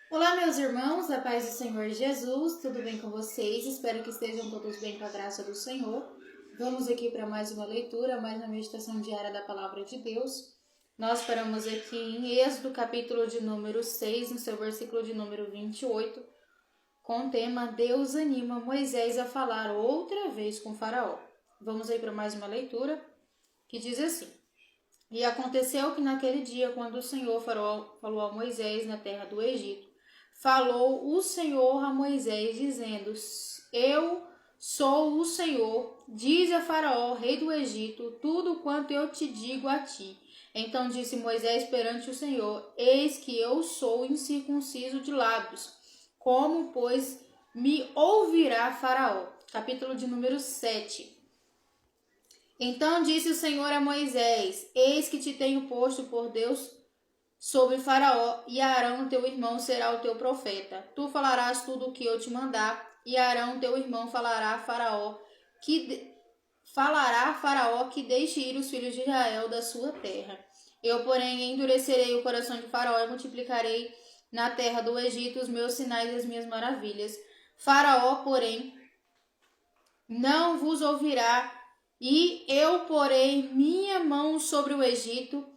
Olá, meus irmãos, da paz do Senhor Jesus, tudo bem com vocês? Espero que estejam todos bem com a graça do Senhor. Vamos aqui para mais uma leitura, mais uma meditação diária da Palavra de Deus. Nós paramos aqui em Êxodo, capítulo de número 6, no seu versículo de número 28, com o tema Deus anima Moisés a falar outra vez com Faraó. Vamos aí para mais uma leitura, que diz assim: E aconteceu que naquele dia, quando o Senhor falou a Moisés na terra do Egito, falou o Senhor a Moisés, dizendo: Eu sou o Senhor, diz a Faraó, rei do Egito, tudo quanto eu te digo a ti. Então disse Moisés perante o Senhor: Eis que eu sou incircunciso de lábios. Como, pois, me ouvirá Faraó? Capítulo de número 7. Então disse o Senhor a Moisés: Eis que te tenho posto por Deus sobre Faraó, e Arão teu irmão será o teu profeta. Tu falarás tudo o que eu te mandar, e Arão teu irmão falará a Faraó que deixe ir os filhos de Israel da sua terra. Eu, porém, endurecerei o coração de Faraó e multiplicarei na terra do Egito os meus sinais e as minhas maravilhas. Faraó, porém, não vos ouvirá, e eu porei minha mão sobre o Egito,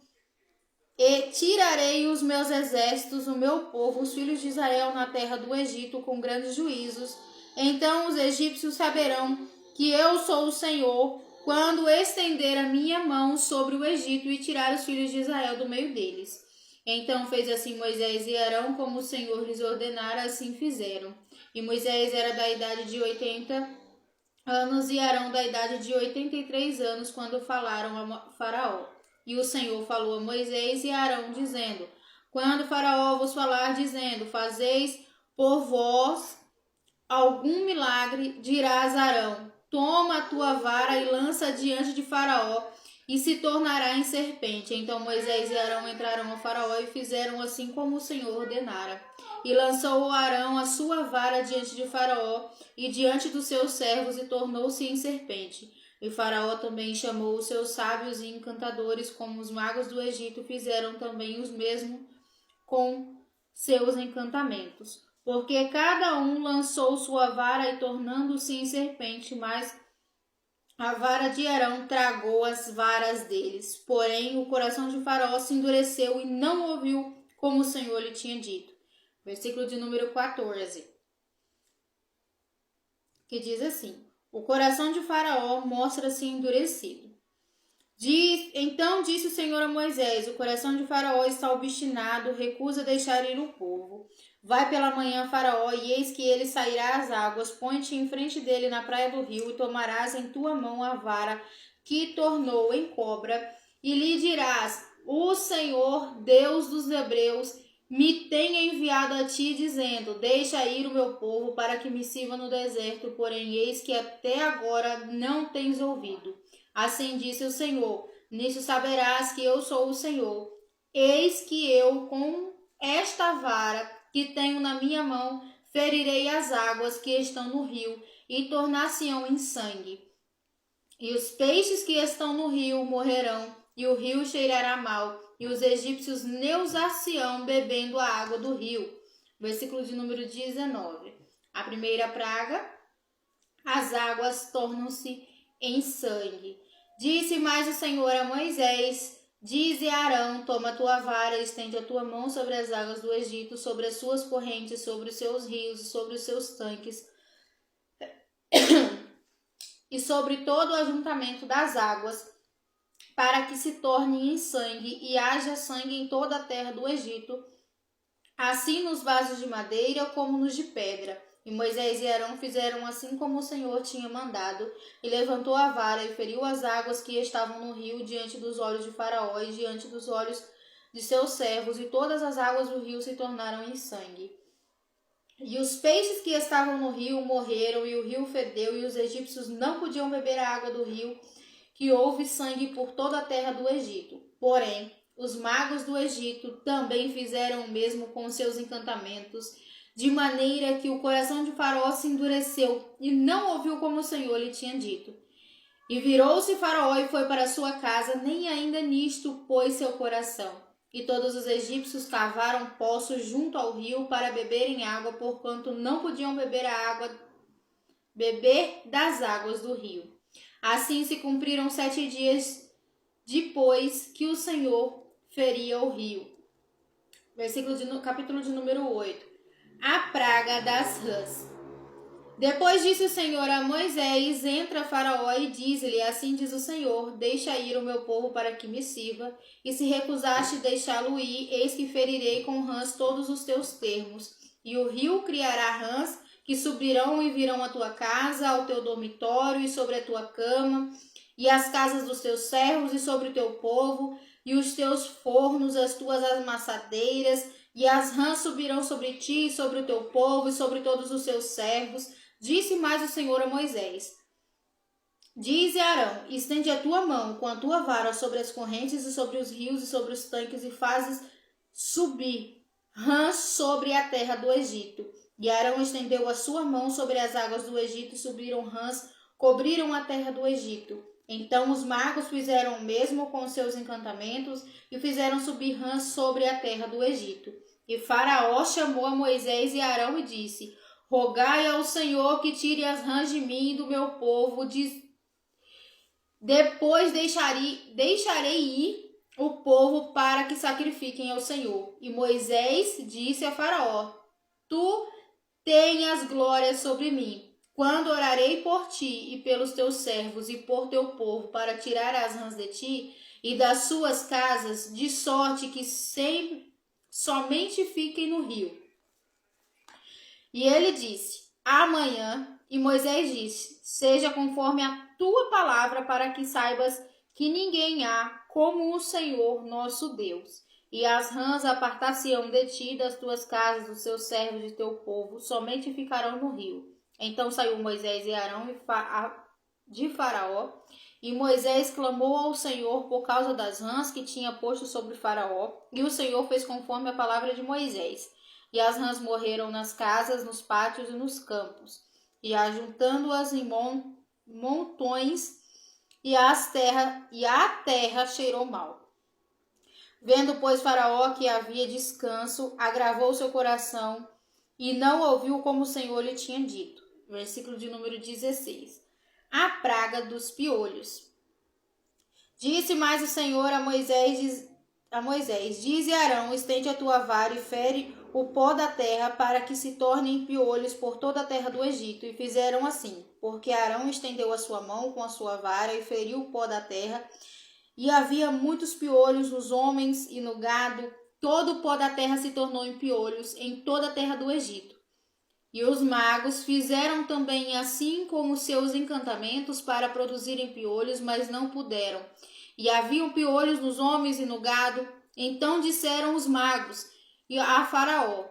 e tirarei os meus exércitos, o meu povo, os filhos de Israel, na terra do Egito, com grandes juízos. Então os egípcios saberão que eu sou o Senhor, quando estender a minha mão sobre o Egito e tirar os filhos de Israel do meio deles. Então fez assim Moisés e Arão, como o Senhor lhes ordenara, assim fizeram. E Moisés era da idade de 80 anos e Arão da idade de 83 anos, quando falaram a Faraó. E o Senhor falou a Moisés e a Arão, dizendo: Quando Faraó vos falar, dizendo: Fazeis por vós algum milagre, dirás a Arão: Toma a tua vara e lança diante de Faraó, e se tornará em serpente. Então Moisés e Arão entraram a Faraó e fizeram assim como o Senhor ordenara. E lançou Arão a sua vara diante de Faraó e diante dos seus servos, e tornou-se em serpente. E Faraó também chamou os seus sábios e encantadores, como os magos do Egito fizeram também os mesmos com seus encantamentos. Porque cada um lançou sua vara e tornando-se em serpente, mas a vara de Arão tragou as varas deles. Porém, o coração de Faraó se endureceu e não ouviu como o Senhor lhe tinha dito. Versículo de número 14, que diz assim: O coração de Faraó mostra-se endurecido. Então disse o Senhor a Moisés: O coração de Faraó está obstinado, recusa deixar ir o povo. Vai pela manhã, Faraó, e eis que ele sairá às águas. Põe-te em frente dele na praia do rio, e tomarás em tua mão a vara que tornou em cobra, e lhe dirás: O Senhor, Deus dos Hebreus, me tem enviado a ti, dizendo: Deixa ir o meu povo para que me sirva no deserto, porém eis que até agora não tens ouvido. Assim disse o Senhor: Nisso saberás que eu sou o Senhor. Eis que eu, com esta vara que tenho na minha mão, ferirei as águas que estão no rio, e tornar-se-ão em sangue. E os peixes que estão no rio morrerão, e o rio cheirará mal, e os egípcios neusar-se-ão bebendo a água do rio. Versículo de número 19. A primeira praga: as águas tornam-se em sangue. Disse mais o Senhor a Moisés: Dize a Arão: Toma a tua vara e estende a tua mão sobre as águas do Egito, sobre as suas correntes, sobre os seus rios e sobre os seus tanques, e sobre todo o ajuntamento das águas, para que se torne em sangue, e haja sangue em toda a terra do Egito, assim nos vasos de madeira como nos de pedra. E Moisés e Arão fizeram assim como o Senhor tinha mandado, e levantou a vara e feriu as águas que estavam no rio diante dos olhos de Faraó e diante dos olhos de seus servos, e todas as águas do rio se tornaram em sangue. E os peixes que estavam no rio morreram, e o rio fedeu, e os egípcios não podiam beber a água do rio, que houve sangue por toda a terra do Egito. Porém, os magos do Egito também fizeram o mesmo com seus encantamentos, de maneira que o coração de Faraó se endureceu e não ouviu como o Senhor lhe tinha dito. E virou-se Faraó e foi para sua casa, nem ainda nisto pôs seu coração. E todos os egípcios cavaram poços junto ao rio para beberem água, porquanto não podiam beber das águas do rio. Assim se cumpriram 7 dias depois que o Senhor feria o rio. Capítulo de número 8. A praga das rãs. Depois disse o Senhor a Moisés: entra Faraó e diz-lhe: assim diz o Senhor, deixa ir o meu povo para que me sirva, e se recusaste deixá-lo ir, eis que ferirei com rãs todos os teus termos. E o rio criará rãs, que subirão e virão à tua casa, ao teu dormitório e sobre a tua cama, e as casas dos teus servos e sobre o teu povo, e os teus fornos, as tuas amassadeiras, e as rãs subirão sobre ti, e sobre o teu povo, e sobre todos os seus servos. Disse mais o Senhor a Moisés: dize a Arão: estende a tua mão com a tua vara sobre as correntes e sobre os rios e sobre os tanques, e fazes subir rãs sobre a terra do Egito. E Arão estendeu a sua mão sobre as águas do Egito, e subiram rãs, cobriram a terra do Egito. Então os magos fizeram o mesmo com seus encantamentos, e fizeram subir rãs sobre a terra do Egito. E Faraó chamou a Moisés e Arão e disse: rogai ao Senhor que tire as rãs de mim e do meu povo. Depois deixarei ir o povo para que sacrifiquem ao Senhor. E Moisés disse a Faraó: tu tenhas glória sobre mim, quando orarei por ti e pelos teus servos e por teu povo, para tirar as rãs de ti e das suas casas, de sorte que somente fiquem no rio. E ele disse: amanhã. E Moisés disse: seja conforme a tua palavra, para que saibas que ninguém há como o Senhor nosso Deus. E as rãs apartar-se-ão de ti, das tuas casas, dos seus servos e do teu povo, somente ficarão no rio. Então saiu Moisés e Arão de Faraó, e Moisés clamou ao Senhor por causa das rãs que tinha posto sobre Faraó, e o Senhor fez conforme a palavra de Moisés. E as rãs morreram nas casas, nos pátios e nos campos, e ajuntando-as em montões, e a terra cheirou mal. Vendo, pois, Faraó que havia descanso, agravou seu coração, e não ouviu como o Senhor lhe tinha dito. Versículo de número 16. A praga dos piolhos. Disse mais o Senhor a Moisés: dize a Arão: estende a tua vara e fere o pó da terra, para que se tornem piolhos por toda a terra do Egito. E fizeram assim, porque Arão estendeu a sua mão com a sua vara e feriu o pó da terra, e havia muitos piolhos nos homens e no gado. Todo o pó da terra se tornou em piolhos em toda a terra do Egito. E os magos fizeram também assim com os seus encantamentos para produzirem piolhos, mas não puderam. E haviam piolhos nos homens e no gado. Então disseram os magos a Faraó: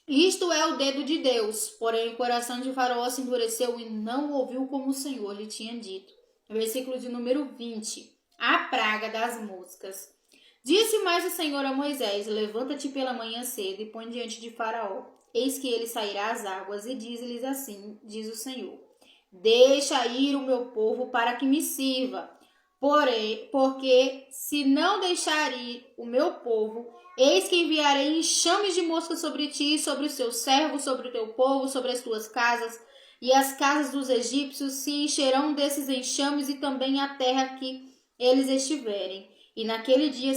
isto é o dedo de Deus. Porém o coração de Faraó se endureceu e não ouviu como o Senhor lhe tinha dito. Versículo de número 20. A praga das moscas. Disse mais o Senhor a Moisés: levanta-te pela manhã cedo e põe diante de Faraó. Eis que ele sairá às águas, e diz-lhes assim, diz o Senhor: deixa ir o meu povo para que me sirva. Porém, porque se não deixar ir o meu povo, eis que enviarei enxames de moscas sobre ti, sobre os teus servos, sobre o teu povo, sobre as tuas casas, e as casas dos egípcios se encherão desses enxames, e também a terra que eles estiverem. E naquele dia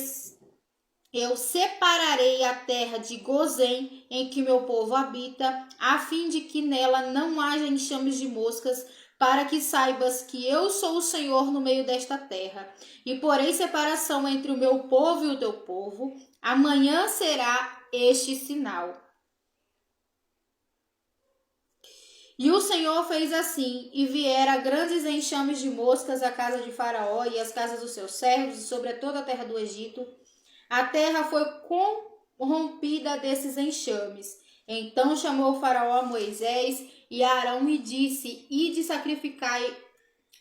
eu separarei a terra de Gozém, em que meu povo habita, a fim de que nela não haja enxames de moscas, para que saibas que eu sou o Senhor no meio desta terra. E porei separação entre o meu povo e o teu povo. Amanhã será este sinal. E o Senhor fez assim, e vieram grandes enxames de moscas à casa de Faraó e às casas dos seus servos, e sobre toda a terra do Egito. A terra foi corrompida desses enxames. Então chamou Faraó a Moisés e a Arão e disse: ide sacrificai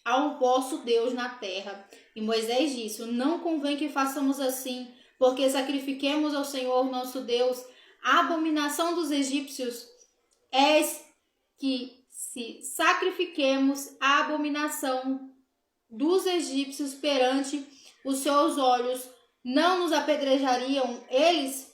ao vosso Deus na terra. E Moisés disse: não convém que façamos assim, porque sacrifiquemos ao Senhor nosso Deus. A abominação dos egípcios é que se sacrifiquemos a abominação dos egípcios perante os seus olhos, Não nos apedrejariam eles